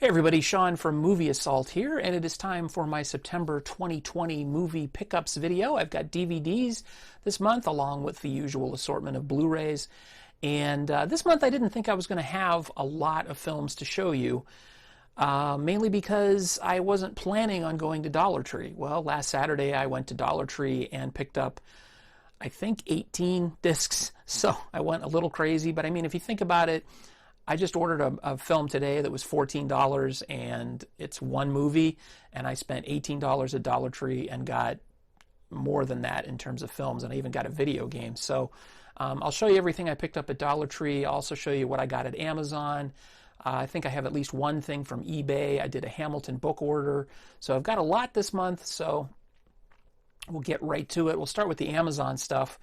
Hey everybody, Sean from Movie Assault here, and it is time for my September 2020 movie pickups video. I've got DVDs this month along with the usual assortment of Blu-rays, and this month I didn't think I was going to have a lot of films to show you, mainly because I wasn't planning on going to Dollar Tree. Well, last Saturday I went to Dollar Tree and picked up, I think, 18 discs, so I went a little crazy, but I mean, if you think about it, I just ordered a film today that was $14 and it's one movie, and I spent $18 at Dollar Tree and got more than that in terms of films, and I even got a video game. So I'll show you everything I picked up at Dollar Tree. I'll also show you what I got at Amazon. I think I have at least one thing from eBay. I did a Hamilton book order. So I've got a lot this month, so we'll get right to it. We'll start with the Amazon stuff.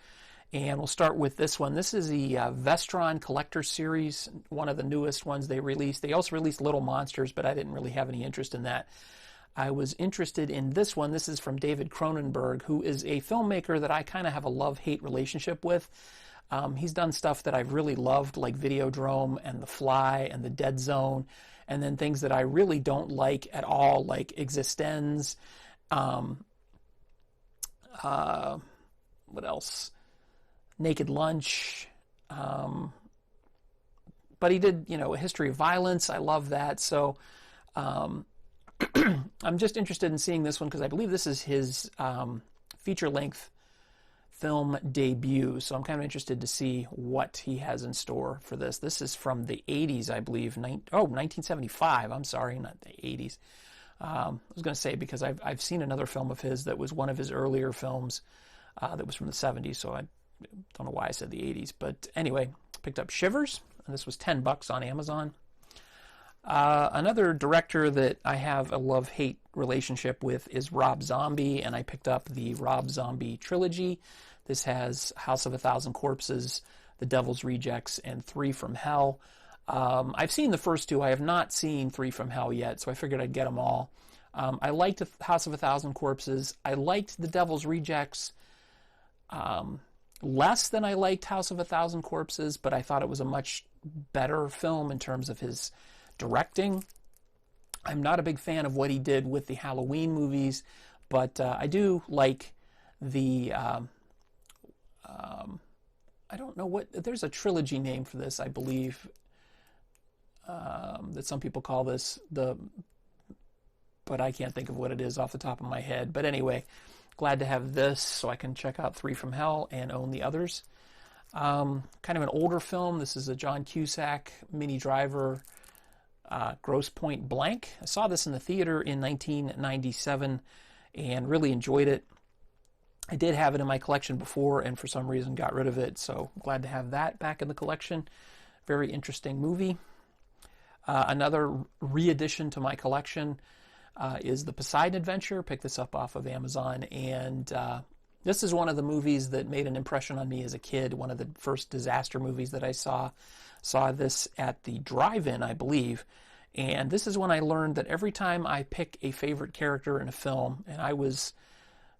And we'll start with this one. This is the Vestron Collector Series, one of the newest ones they released. They also released Little Monsters, but I didn't really have any interest in that. I was interested in this one. This is from David Cronenberg, who is a filmmaker that I kind of have a love-hate relationship with. He's done stuff that I've really loved, like Videodrome and The Fly and The Dead Zone, and then things that I really don't like at all, like Existenz. What else? Naked Lunch, but he did, A History of Violence. I love that. So I'm just interested in seeing this one because I believe this is his feature-length film debut. So I'm kind of interested to see what he has in store for this. This is from the 80s, I believe. 1975. I'm sorry, not the 80s. I was going to say because I've seen another film of his that was one of his earlier films that was from the 70s, so I don't know why I said the 80s, but anyway, picked up Shivers, and this was $10 on Amazon. Another director that I have a love-hate relationship with is Rob Zombie, and I picked up the Rob Zombie trilogy. This has House of a Thousand Corpses, The Devil's Rejects, and Three from Hell. I've seen the first two. I have not seen Three from Hell yet, so I figured I'd get them all. I liked House of a Thousand Corpses. I liked The Devil's Rejects less than I liked House of a Thousand Corpses, but I thought it was a much better film in terms of his directing. I'm not a big fan of what he did with the Halloween movies, but I do like the, I don't know what, there's a trilogy name for this, I believe, that some people call this, but I can't think of what it is off the top of my head. But anyway, glad to have this so I can check out Three from Hell and own the others. Kind of an older film. This is a John Cusack, Minnie Driver, Grosse Pointe Blank. I saw this in the theater in 1997 and really enjoyed it. I did have it in my collection before and for some reason got rid of it, so glad to have that back in the collection. Very interesting movie. Another re-addition to my collection is The Poseidon Adventure. Picked this up off of Amazon, and this is one of the movies that made an impression on me as a kid, one of the first disaster movies that I saw. Saw this at the drive-in, I believe, and this is when I learned that every time I pick a favorite character in a film, and I was,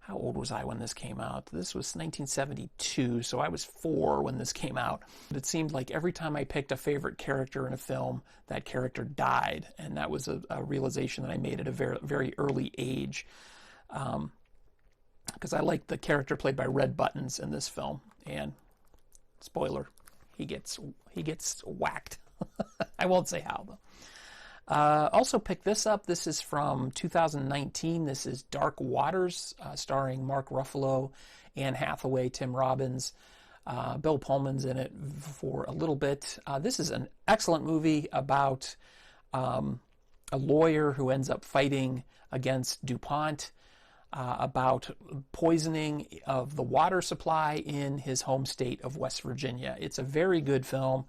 how old was I when this came out? This was 1972, so I was 4 when this came out. But it seemed like every time I picked a favorite character in a film, that character died, and that was a realization that I made at a very, very early age. Because I liked the character played by Red Buttons in this film, and spoiler, he gets whacked. I won't say how, though. Also picked this up. This is from 2019. This is Dark Waters, starring Mark Ruffalo, Anne Hathaway, Tim Robbins. Bill Pullman's in it for a little bit. This is an excellent movie about a lawyer who ends up fighting against DuPont about poisoning of the water supply in his home state of West Virginia. It's a very good film.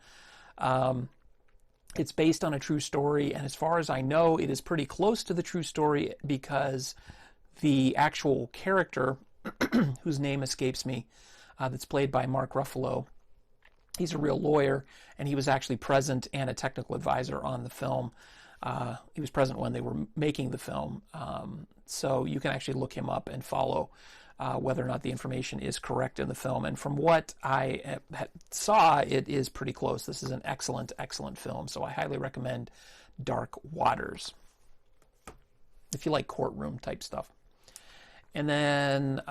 It's based on a true story, and as far as I know, it is pretty close to the true story because the actual character, whose name escapes me, that's played by Mark Ruffalo, he's a real lawyer, and he was actually present and a technical advisor on the film. He was present when they were making the film, so you can actually look him up and follow whether or not the information is correct in the film. And from what I saw, it is pretty close. This is an excellent, excellent film. So I highly recommend Dark Waters if you like courtroom type stuff. And then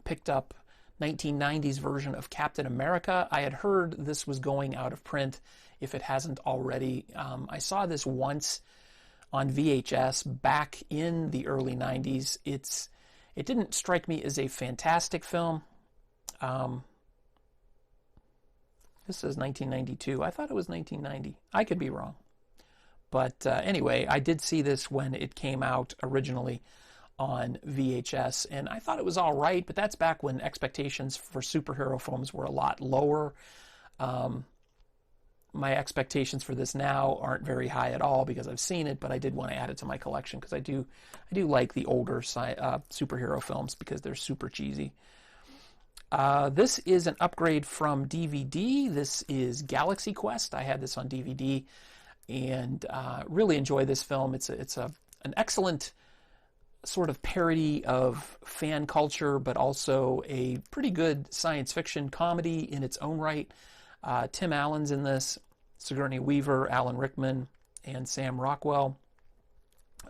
picked up 1990s version of Captain America. I had heard this was going out of print if it hasn't already. I saw this once on VHS back in the early 90s. It didn't strike me as a fantastic film. This says 1992. I thought it was 1990. I could be wrong. But anyway, I did see this when it came out originally on VHS, and I thought it was all right, but that's back when expectations for superhero films were a lot lower. My expectations for this now aren't very high at all because I've seen it, but I did want to add it to my collection because I do like the older superhero films because they're super cheesy. This is an upgrade from DVD. This is Galaxy Quest. I had this on DVD and really enjoy this film. It's an excellent sort of parody of fan culture, but also a pretty good science fiction comedy in its own right. Tim Allen's in this, Sigourney Weaver, Alan Rickman, and Sam Rockwell.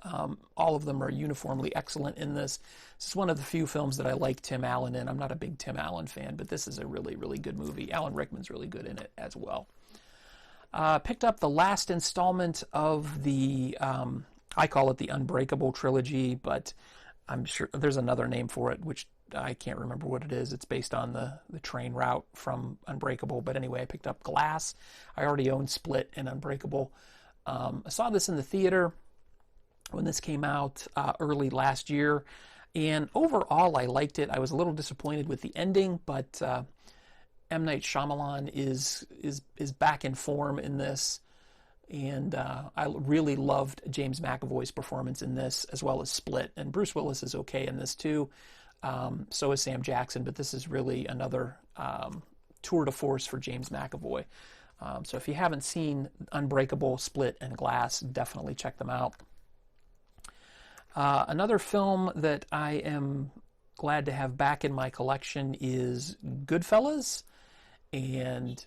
All of them are uniformly excellent in this. This is one of the few films that I like Tim Allen in. I'm not a big Tim Allen fan, but this is a really, really good movie. Alan Rickman's really good in it as well. Picked up the last installment of the I call it the Unbreakable trilogy, but I'm sure there's another name for it, which I can't remember what it is. It's based on the train route from Unbreakable. But anyway, I picked up Glass. I already own Split and Unbreakable. I saw this in the theater when this came out early last year. And overall, I liked it. I was a little disappointed with the ending, but M. Night Shyamalan is back in form in this. And I really loved James McAvoy's performance in this, as well as Split. And Bruce Willis is okay in this too. So is Sam Jackson, but this is really another tour de force for James McAvoy. So if you haven't seen Unbreakable, Split, and Glass, definitely check them out. Another film that I am glad to have back in my collection is Goodfellas. And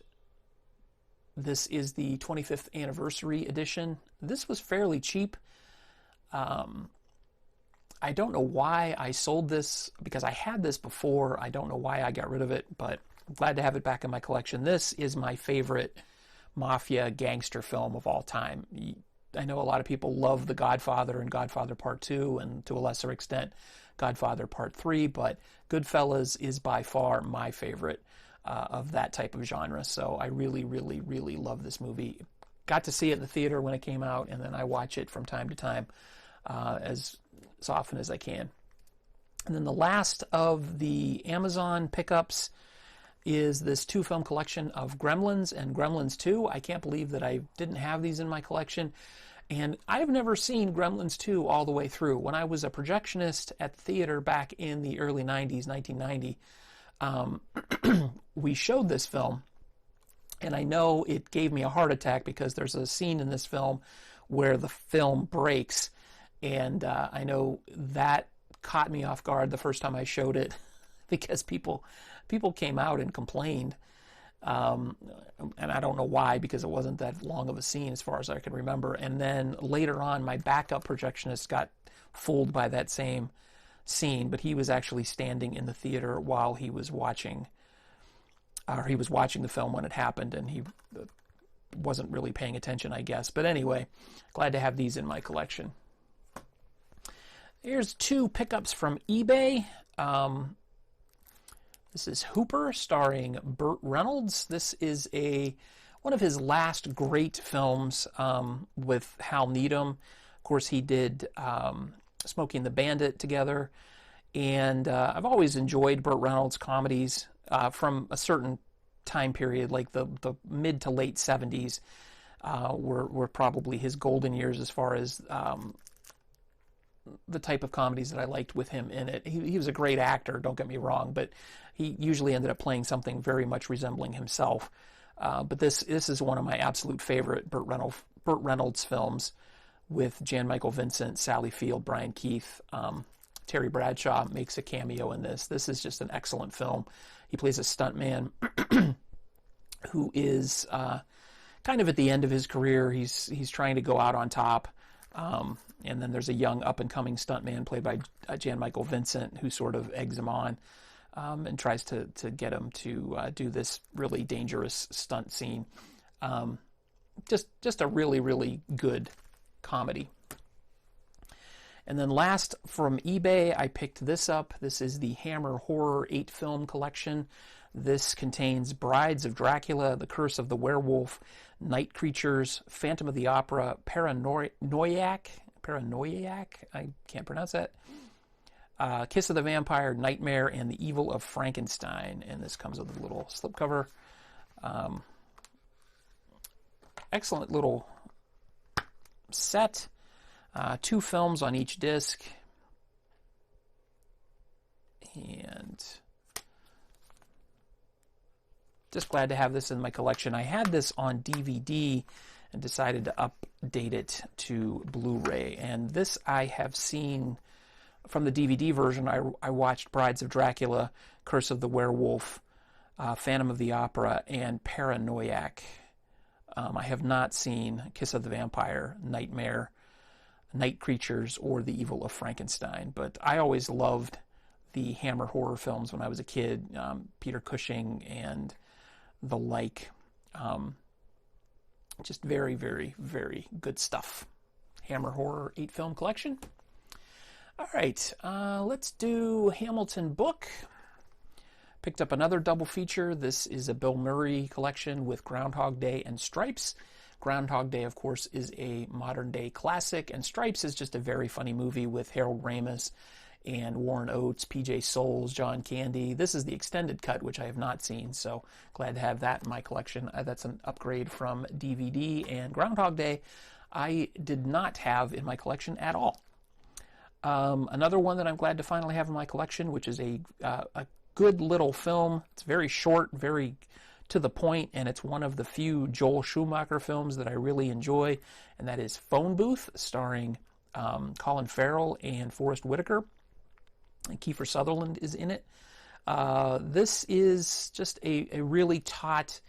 this is the 25th anniversary edition. This was fairly cheap. I don't know why I sold this, because I had this before. I don't know why I got rid of it, but I'm glad to have it back in my collection. This is my favorite mafia gangster film of all time. I know a lot of people love The Godfather and Godfather Part 2, and to a lesser extent, Godfather Part 3, but Goodfellas is by far my favorite of that type of genre. So I really, really, really love this movie. Got to see it in the theater when it came out, and then I watch it from time to time as often as I can. And then the last of the Amazon pickups is this 2-film collection of Gremlins and Gremlins 2. I can't believe that I didn't have these in my collection. And I've never seen Gremlins 2 all the way through. When I was a projectionist at the theater back in the early 90s, 1990, we showed this film, and I know it gave me a heart attack because there's a scene in this film where the film breaks, and I know that caught me off guard the first time I showed it because people came out and complained, and I don't know why, because it wasn't that long of a scene as far as I can remember. And then later on, my backup projectionist got fooled by that same scene, but he was actually standing in the theater while he was watching the film when it happened, and he wasn't really paying attention, I guess. But anyway, glad to have these in my collection. Here's 2 pickups from eBay. This is Hooper, starring Burt Reynolds. This is one of his last great films with Hal Needham. Of course, he did Smokey and the Bandit together. And I've always enjoyed Burt Reynolds' comedies from a certain time period, like the mid to late 70s were probably his golden years as far as the type of comedies that I liked with him in it. He was a great actor, don't get me wrong, but he usually ended up playing something very much resembling himself. But this is one of my absolute favorite Burt Reynolds films, with Jan Michael Vincent, Sally Field, Brian Keith. Terry Bradshaw makes a cameo in this. This is just an excellent film. He plays a stuntman who is kind of at the end of his career. He's trying to go out on top. And then there's a young up-and-coming stuntman played by Jan Michael Vincent who sort of eggs him on and tries to get him to do this really dangerous stunt scene. Just a really, really good comedy. And then last, from eBay, I picked this up. This is the Hammer Horror 8-film collection. This contains Brides of Dracula, The Curse of the Werewolf, Night Creatures, Phantom of the Opera, Paranoiac, I can't pronounce that, Kiss of the Vampire, Nightmare, and The Evil of Frankenstein. And this comes with a little slipcover. Excellent little set. 2 films on each disc. And just glad to have this in my collection. I had this on DVD and decided to update it to Blu-ray. And this I have seen from the DVD version. I watched Brides of Dracula, Curse of the Werewolf, Phantom of the Opera, and Paranoiac. I have not seen Kiss of the Vampire, Nightmare, Night Creatures, or The Evil of Frankenstein. But I always loved the Hammer horror films when I was a kid. Peter Cushing and the like. Just very, very, very good stuff. Hammer Horror 8-film collection. All right, let's do Hamilton book. Picked up another double feature. This is a Bill Murray collection with Groundhog Day and Stripes. Groundhog Day, of course, is a modern-day classic, and Stripes is just a very funny movie with Harold Ramis and Warren Oates, PJ Soles, John Candy. This is the extended cut, which I have not seen, so glad to have that in my collection. That's an upgrade from DVD, and Groundhog Day I did not have in my collection at all. Another one that I'm glad to finally have in my collection, which is a good little film. It's very short, very to the point, and it's one of the few Joel Schumacher films that I really enjoy, and that is Phone Booth, starring Colin Farrell and Forrest Whitaker. And Kiefer Sutherland is in it. This is just a really taut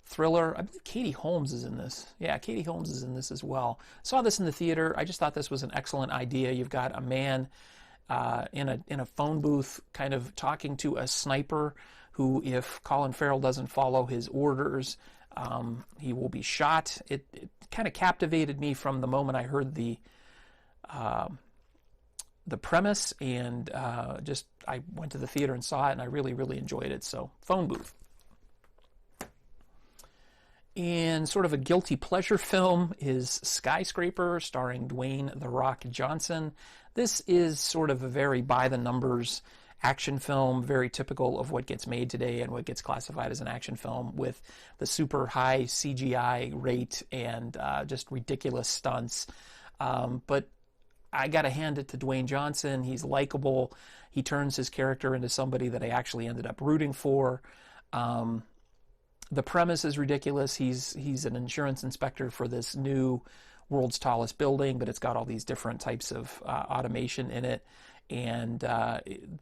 thriller. I believe Katie Holmes is in this. Yeah, Katie Holmes is in this as well. Saw this in the theater. I just thought this was an excellent idea. You've got a man in a phone booth kind of talking to a sniper who, if Colin Farrell doesn't follow his orders, he will be shot. It kind of captivated me from the moment I heard the premise, and I went to the theater and saw it, and I really, really enjoyed it. So, Phone Booth. And sort of a guilty pleasure film is Skyscraper, starring Dwayne "The Rock" Johnson. This is sort of a very by-the-numbers action film, very typical of what gets made today and what gets classified as an action film, with the super high CGI rate and just ridiculous stunts. But I got to hand it to Dwayne Johnson. He's likable. He turns his character into somebody that I actually ended up rooting for. The premise is ridiculous. He's an insurance inspector for this new world's tallest building, but it's got all these different types of automation in it. And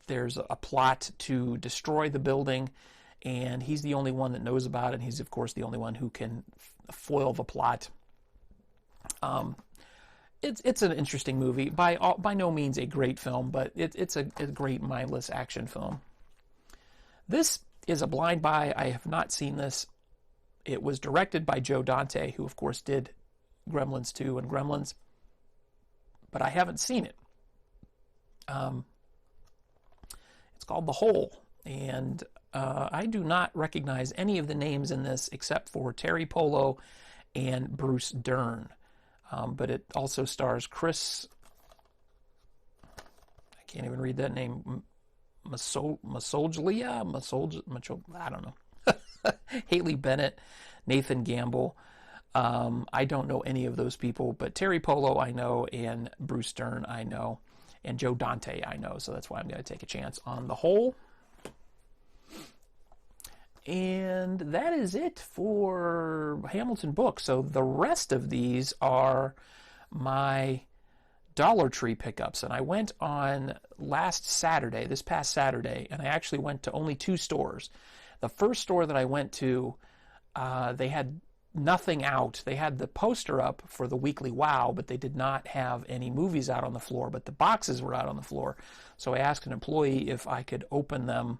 there's a plot to destroy the building, and he's the only one that knows about it. And he's, of course, the only one who can foil the plot. It's an interesting movie. By no means a great film, but it's a great mindless action film. This is a blind buy. I have not seen this. It was directed by Joe Dante, who, of course, did Gremlins 2 and Gremlins, but I haven't seen it. It's called The Hole, and I do not recognize any of the names in this except for Terry Polo and Bruce Dern. But it also stars Chris, I can't even read that name, Masoglia, I don't know, Haley Bennett, Nathan Gamble. I don't know any of those people, but Terry Polo I know, and Bruce Dern I know, and Joe Dante I know, so that's why I'm going to take a chance on The Hole. And that is it for Hamilton books. So the rest of these are my Dollar Tree pickups, and I went on this past Saturday, and I actually went to only 2 stores. The first store that I went to, they had nothing out. They had the poster up for the Weekly Wow, but they did not have any movies out on the floor, but the boxes were out on the floor. So I asked an employee if I could open them,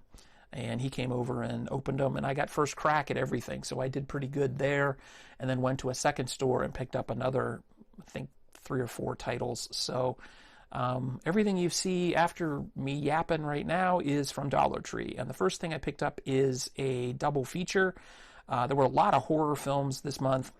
and he came over and opened them, and I got first crack at everything. So I did pretty good there, and then went to a second store and picked up another, I think, 3 or 4 titles. So everything you see after me yapping right now is from Dollar Tree. And the first thing I picked up is a double feature. There were a lot of horror films this month.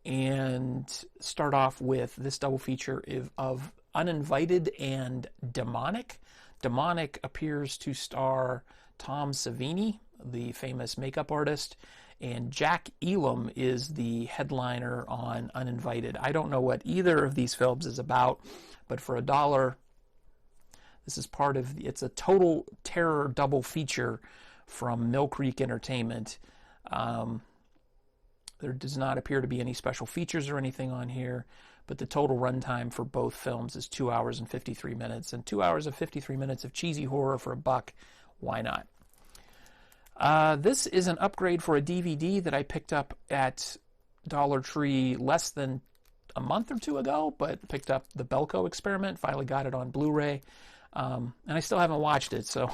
And start off with this double feature of Uninvited and Demonic. Demonic appears to star Tom Savini, the famous makeup artist, and Jack Elam is the headliner on Uninvited. I don't know what either of these films is about, but for $1, this is it's a total terror double feature from Mill Creek Entertainment. There does not appear to be any special features or anything on here, but the total runtime for both films is 2 hours and 53 minutes. And 2 hours and 53 minutes of cheesy horror for $1, why not? This is an upgrade for a DVD that I picked up at Dollar Tree less than a month or 2 ago, but picked up the Belko Experiment, finally got it on Blu-ray, and I still haven't watched it, so...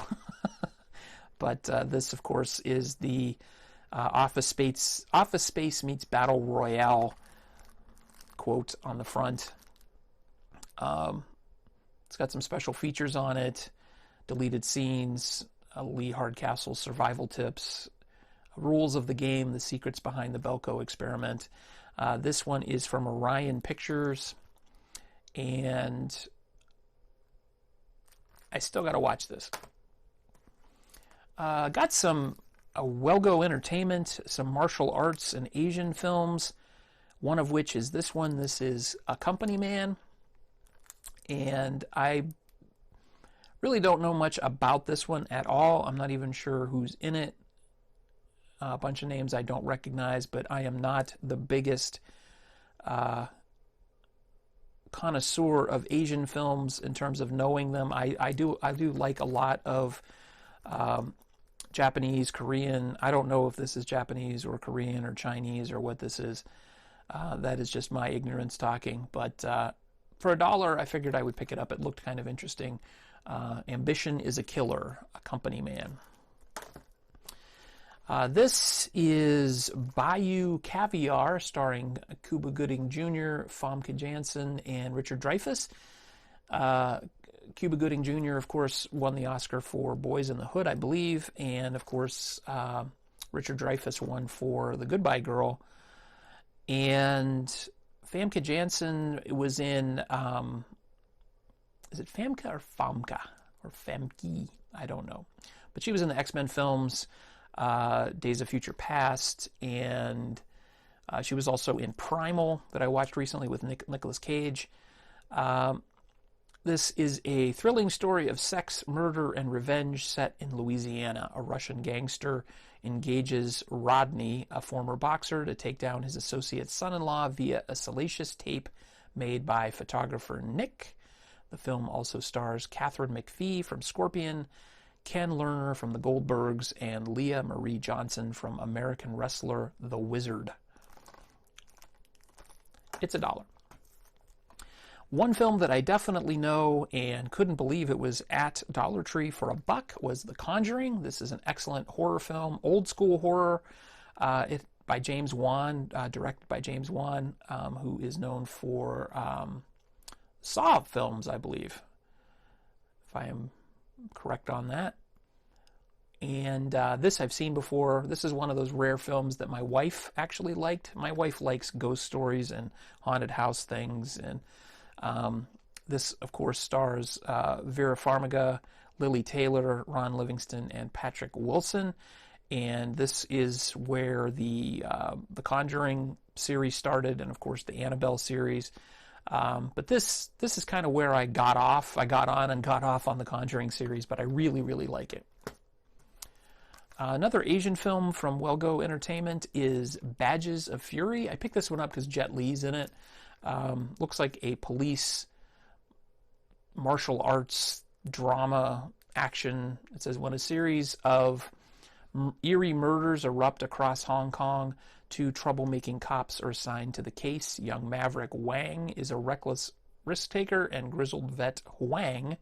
But this, of course, is the Office Space meets Battle Royale quote on the front. It's got some special features on it, deleted scenes, Lee Hardcastle's survival tips, rules of the game, the secrets behind the Belko Experiment. This one is from Orion Pictures, and I still got to watch this. Got some Welgo Entertainment, some martial arts and Asian films, one of which is this one. This is A Company Man, and I really don't know much about this one at all. I'm not even sure who's in it. A bunch of names I don't recognize, but I am not the biggest connoisseur of Asian films in terms of knowing them. I do like a lot of Japanese, Korean. I don't know if this is Japanese or Korean or Chinese or what this is. That is just my ignorance talking. But for $1, I figured I would pick it up. It looked kind of interesting. Ambition is a Killer, A Company Man. This is Bayou Caviar, starring Cuba Gooding Jr., Famke Janssen, and Richard Dreyfuss. Cuba Gooding Jr., of course, won the Oscar for Boys in the Hood, I believe, and, of course, Richard Dreyfuss won for The Goodbye Girl. And Famke Janssen was in, is it Famke or Famke? Or Famke? I don't know. But she was in the X-Men films, Days of Future Past, and she was also in Primal that I watched recently with Nicolas Cage. This is a thrilling story of sex, murder, and revenge set in Louisiana. A Russian gangster engages Rodney, a former boxer, to take down his associate's son-in-law via a salacious tape made by photographer Nick. The film also stars Catherine McPhee from Scorpion, Ken Lerner from The Goldbergs, and Leah Marie Johnson from American wrestler The Wizard. It's $1. One film that I definitely know and couldn't believe it was at Dollar Tree for $1 was The Conjuring. This is an excellent horror film, old school horror, by James Wan, directed by James Wan, who is known for Saw films, I believe, if I am correct on that. And this I've seen before. This is one of those rare films that my wife actually liked. My wife likes ghost stories and haunted house things, and this, of course, stars Vera Farmiga, Lily Taylor, Ron Livingston, and Patrick Wilson. And this is where the Conjuring series started, and of course the Annabelle series. But this is kind of where I got off. I got on and got off on the Conjuring series, but I really, really like it. Another Asian film from Welgo Entertainment is Badges of Fury. I picked this one up because Jet Li's in it. Looks like a police martial arts drama action. It says, when a series of eerie murders erupt across Hong Kong, two troublemaking cops are assigned to the case. Young maverick Wang is a reckless risk taker, and grizzled vet Huang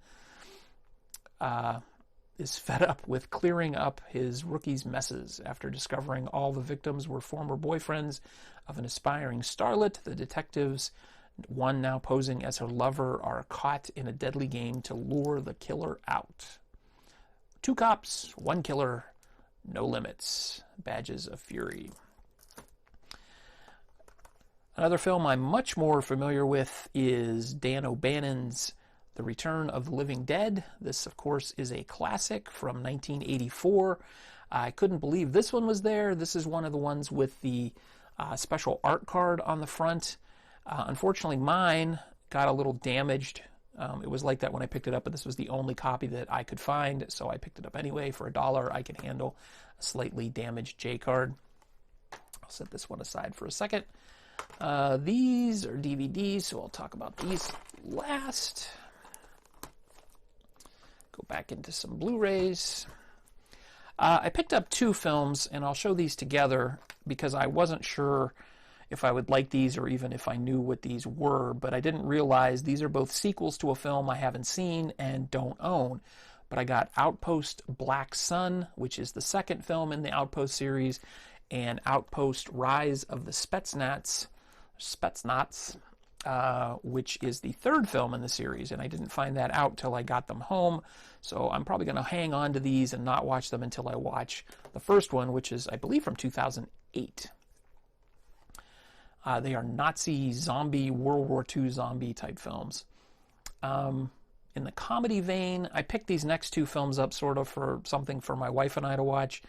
is fed up with clearing up his rookie's messes. After discovering all the victims were former boyfriends of an aspiring starlet, the detectives, one now posing as her lover, are caught in a deadly game to lure the killer out. Two cops, one killer, no limits. Badges of Fury. Another film I'm much more familiar with is Dan O'Bannon's The Return of the Living Dead. This, of course, is a classic from 1984. I couldn't believe this one was there. This is one of the ones with the special art card on the front. Unfortunately, mine got a little damaged. It was like that when I picked it up, but this was the only copy that I could find, so I picked it up anyway. For $1, I can handle a slightly damaged J-card. I'll set this one aside for a second. These are DVDs, so I'll talk about these last. Go back into some Blu-rays. I picked up two films, and I'll show these together because I wasn't sure if I would like these or even if I knew what these were, but I didn't realize these are both sequels to a film I haven't seen and don't own. But I got Outpost Black Sun, which is the second film in the Outpost series, and Outpost Rise of the Spetsnaz, which is the third film in the series, and I didn't find that out till I got them home, so I'm probably going to hang on to these and not watch them until I watch the first one, which is, I believe, from 2008. They are Nazi zombie, World War II zombie type films. In the comedy vein, I picked these next two films up sort of for something for my wife and I to watch.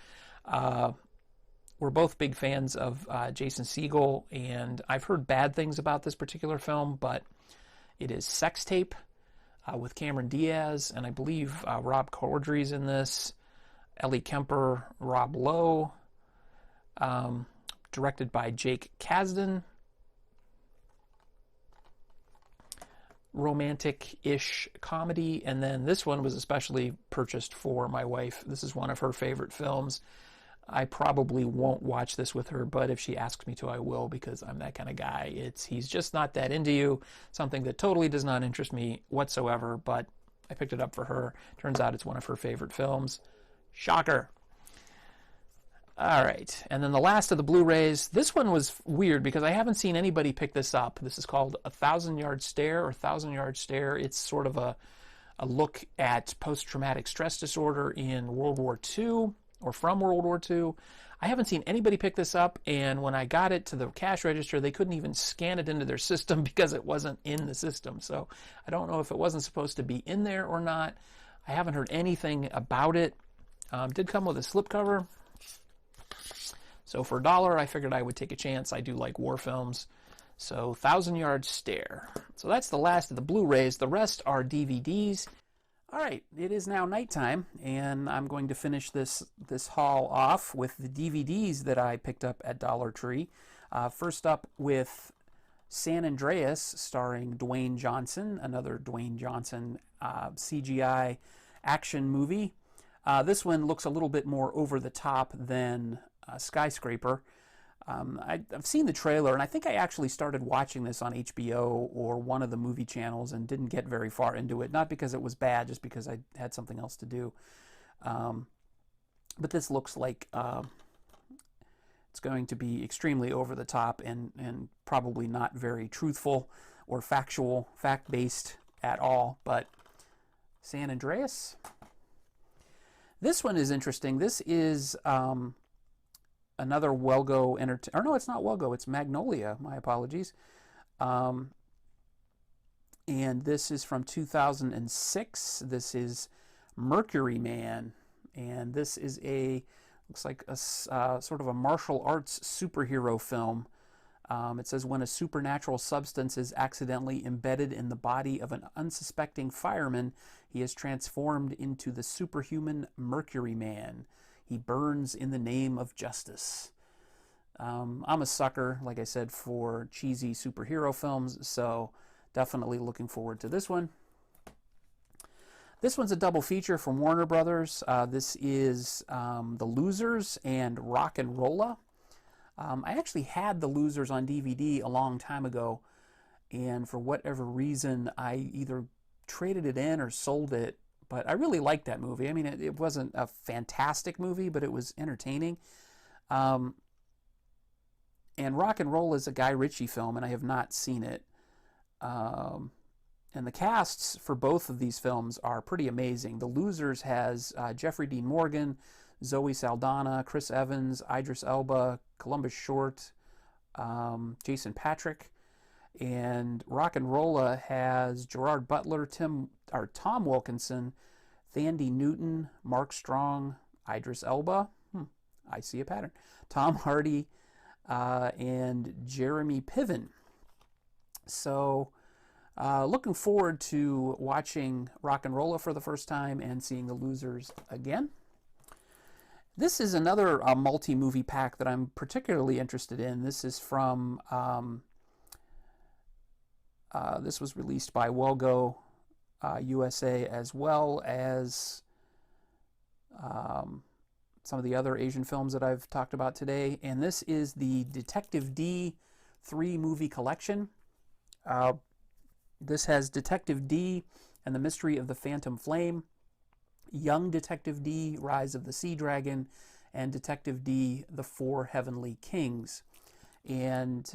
We're both big fans of Jason Segel, and I've heard bad things about this particular film, but it is Sex Tape with Cameron Diaz, and I believe Rob Corddry's in this, Ellie Kemper, Rob Lowe, directed by Jake Kasdan. Romantic-ish comedy, and then this one was especially purchased for my wife. This is one of her favorite films. I probably won't watch this with her, but if she asks me to, I will, because I'm that kind of guy. He's just not that into you, something that totally does not interest me whatsoever, but I picked it up for her. Turns out it's one of her favorite films. Shocker. All right, and then the last of the Blu-rays. This one was weird because I haven't seen anybody pick this up. This is called A Thousand Yard Stare or Thousand Yard Stare. It's sort of a look at post-traumatic stress disorder in World War II or from World War II. I haven't seen anybody pick this up, and when I got it to the cash register, they couldn't even scan it into their system because it wasn't in the system. So I don't know if it wasn't supposed to be in there or not. I haven't heard anything about it. Did come with a slipcover. So for $1, I figured I would take a chance. I do like war films. So Thousand Yard Stare. So that's the last of the Blu-rays. The rest are DVDs. All right, it is now nighttime, and I'm going to finish this haul off with the DVDs that I picked up at Dollar Tree. First up with San Andreas, starring Dwayne Johnson, another Dwayne Johnson CGI action movie. This one looks a little bit more over the top than Skyscraper. I've seen the trailer, and I think I actually started watching this on HBO or one of the movie channels and didn't get very far into it. Not because it was bad, just because I had something else to do. But this looks like it's going to be extremely over the top and probably not very truthful or fact-based at all. But San Andreas. This one is interesting. This is another Welgo or no, it's not Welgo, it's Magnolia. My apologies. And this is from 2006. This is Mercury Man, and this is looks like a sort of a martial arts superhero film. It says, when a supernatural substance is accidentally embedded in the body of an unsuspecting fireman, he is transformed into the superhuman Mercury Man. He burns in the name of justice. I'm a sucker, like I said, for cheesy superhero films, so definitely looking forward to this one. This one's a double feature from Warner Brothers. This is The Losers and Rock and Rolla. I actually had The Losers on DVD a long time ago, and for whatever reason, I either traded it in or sold it, but I really liked that movie. I mean, it wasn't a fantastic movie, but it was entertaining. And Rock and Roll is a Guy Ritchie film, and I have not seen it. And the casts for both of these films are pretty amazing. The Losers has Jeffrey Dean Morgan, Zoe Saldana, Chris Evans, Idris Elba, Columbus Short, Jason Patric. And Rock and Rolla has Gerard Butler, Tom Wilkinson, Thandie Newton, Mark Strong, Idris Elba. I see a pattern. Tom Hardy, and Jeremy Piven. So looking forward to watching Rock and Rolla for the first time and seeing The Losers again. This is another multi-movie pack that I'm particularly interested in. This is from, this was released by Wogo USA, as well as some of the other Asian films that I've talked about today. And this is the Detective D 3-movie collection. This has Detective D and the Mystery of the Phantom Flame, Young Detective D, Rise of the Sea Dragon, and Detective D, The Four Heavenly Kings. And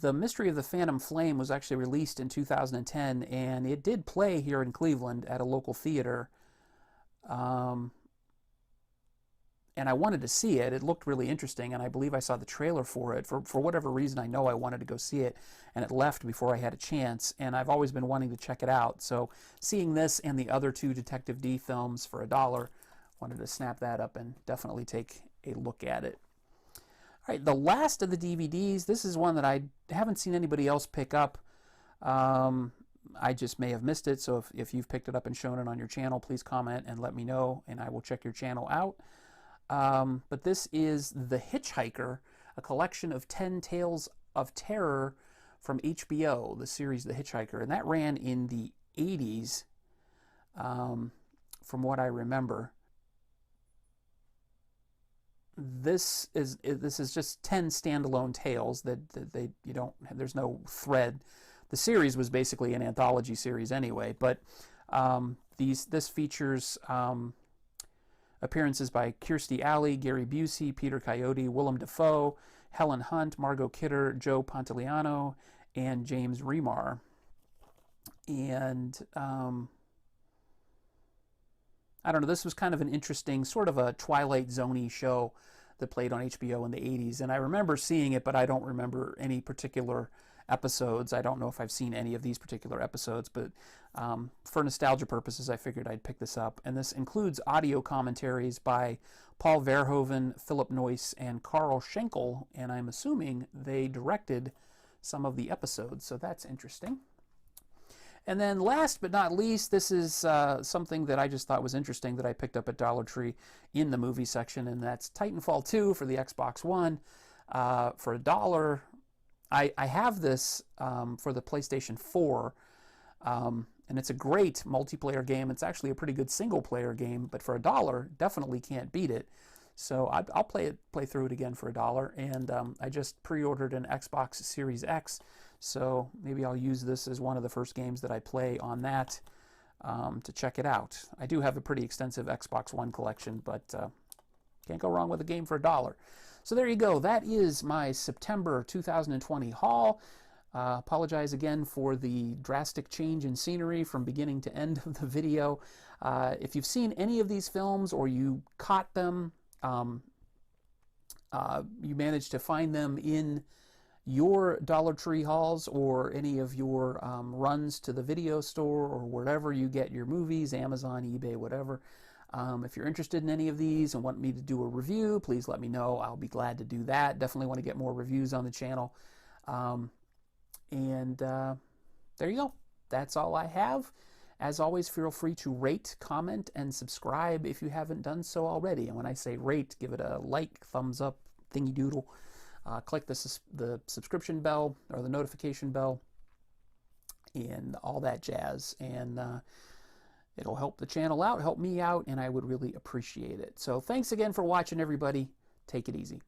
the Mystery of the Phantom Flame was actually released in 2010, and it did play here in Cleveland at a local theater. And I wanted to see it. It looked really interesting, and I believe I saw the trailer for it. For whatever reason, I know I wanted to go see it, and it left before I had a chance, and I've always been wanting to check it out. So seeing this and the other two Detective D films for $1, wanted to snap that up and definitely take a look at it. All right, the last of the DVDs, this is one that I haven't seen anybody else pick up. I just may have missed it, so if you've picked it up and shown it on your channel, please comment and let me know, and I will check your channel out. But this is The Hitchhiker, a collection of 10 tales of terror from HBO, the series The Hitchhiker. And that ran in the 80s, from what I remember. This is just 10 standalone tales that there's no thread. The series was basically an anthology series anyway, but this features appearances by Kirstie Alley, Gary Busey, Peter Coyote, Willem Dafoe, Helen Hunt, Margot Kidder, Joe Pantoliano, and James Remar. And I don't know, this was kind of an interesting, sort of a Twilight Zone-y show that played on HBO in the 80s. And I remember seeing it, but I don't remember any particular episodes. I don't know if I've seen any of these particular episodes, but for nostalgia purposes, I figured I'd pick this up. And this includes audio commentaries by Paul Verhoeven, Philip Noyce, and Carl Schenkel, and I'm assuming they directed some of the episodes, so that's interesting. And then last but not least, this is something that I just thought was interesting that I picked up at Dollar Tree in the movie section, and that's Titanfall 2 for the Xbox One for $1. I have this for the PlayStation 4, and it's a great multiplayer game. It's actually a pretty good single-player game, but for $1, definitely can't beat it. So I'll play through it again for $1, and I just pre-ordered an Xbox Series X, so maybe I'll use this as one of the first games that I play on that to check it out. I do have a pretty extensive Xbox One collection, but can't go wrong with a game for $1. So there you go. That is my September 2020 haul. Apologize again for the drastic change in scenery from beginning to end of the video. If you've seen any of these films or you caught them, you managed to find them in your Dollar Tree hauls or any of your runs to the video store or wherever you get your movies, Amazon, eBay, whatever. If you're interested in any of these and want me to do a review, please let me know. I'll be glad to do that. Definitely want to get more reviews on the channel. And there you go. That's all I have. As always, feel free to rate, comment, and subscribe if you haven't done so already. And when I say rate, give it a like, thumbs up, thingy doodle. Click the subscription bell or the notification bell and all that jazz. And it'll help the channel out, help me out, and I would really appreciate it. So thanks again for watching, everybody. Take it easy.